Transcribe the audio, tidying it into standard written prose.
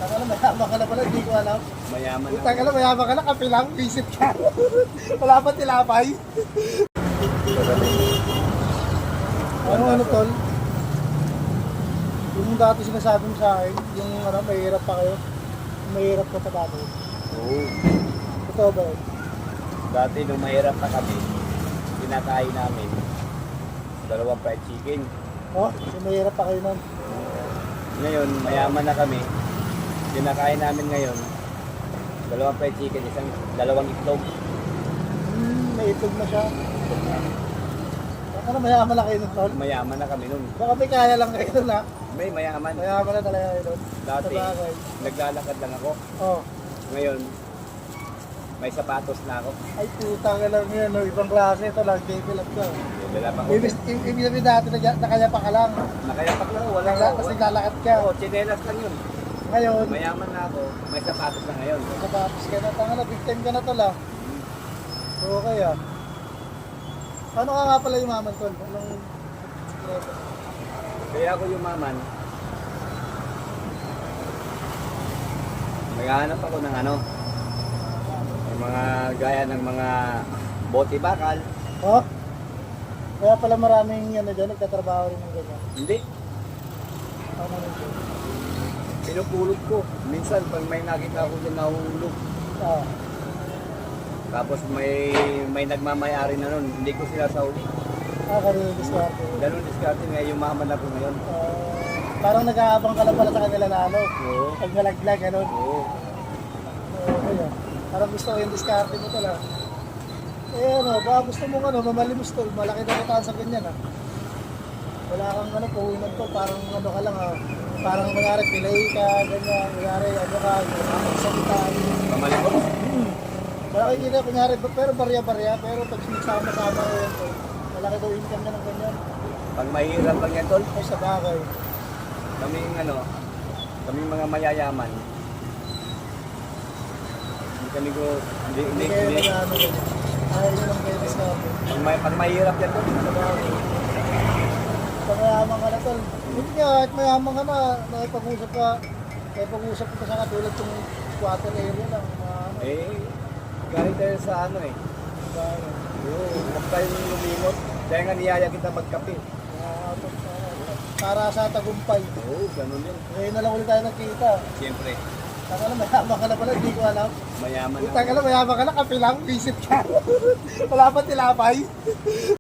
Taka na, mayaman ka na pala, hindi ko alam. Mayaman na. Taka na, mayaman ka na, kape lang, visit ka. Wala pa tilapay. Ano tol? Yung dati sinasabi mo sa akin, yung mahirap pa kayo. Mahirap ka pa dati. Oo. Totoo ba yun? Dati nung mahirap pa kami, kinakain namin 2 fried chicken. Oh, yung mahirap pa kayo nun. Ngayon, mayaman na kami. Kinakain namin ngayon 2 fried chicken, 2 itlog. May itlog na siya. Taka na, mayaman na kayo nun tol. Mayaman na kami nun. Baka may kaya lang kayo nun ha. May mayaman. Mayaman na talaga kayo nun. Dati, Sa bagay. naglalakad lang ako. Oh. Ngayon, may sapatos na ako. Ay, putang ka lang yan. No? Ibang klase ito lang. Baby lang ka. Wala pa ako. Ibig sabihin dati nakaya pa ka lang. Nakayapak lang, wala Tapos naglalakad ka. Oo, chinelas lang yun. Ngayon, Mayaman na ako, may sapatos na ngayon. nakapapos ka na. Tanga na, big time ka na tol ah. Okay ah. Paano ka nga pala yumaman tol? Anong sekreto? Kaya ako yumaman, naghahanap ako ng yung mga gaya ng mga bote bakal. Oh? Kaya pala maraming ano dyan, nagtatrabaho rin ng ganyan. Hindi, Ano rin dyan? pinupulot ko. Minsan, pag may nakita ako dyan nahuhulog, Ah. tapos may nagmamayari na nun, hindi ko sila sauli. Kanina diskarte. Ganun diskarte nga, yumaman ako ngayon. Parang nag-aabang ka lang pala sa kanila na ano. Oo. Pag nalaglag, ano. Oo. Okay ah. Parang gusto ko yung diskarte mo tol ah. Eh ano, baka gusto mo mamalimos tol. Malaki na kita sa ganyan ah. Wala kang puhunan tol. Parang ka lang ah. Parang mangyari pilay ka, ganyan. Mangyari ka, makapagsalita. Pamalik ko. Malaki kita, kunyari, pero barya-barya. Pero pag sinagsama-sama ko yan tol. Malaki daw income na ng ganyan. Pag mahirap lang yan, tol, Ay sa bagay. kaming kaming mga mayayaman. Hindi Hindi kayo nag-ano ganyan. Ayaw nyo lang kayo diskarte. pag mahirap yan, tol, Sa bagay. Pag mayaman ka na tol. Hindi nga, at mayaman ka na, nakipag-usap ka sa katulad yung squatter area lang. galing tayo sa Bagay. huwag tayong lumimot. Kaya nga niyaya kita magkape. Para sa tagumpay. Oo, ganun yun. Ngayon na lang ulit tayo nagkita. Siyempre, Taka na, mayaman ka na pala, hindi ko alam. mayaman na. Taka na, mayaman ka na, kape lang, visit ka. Wala pa tilapay.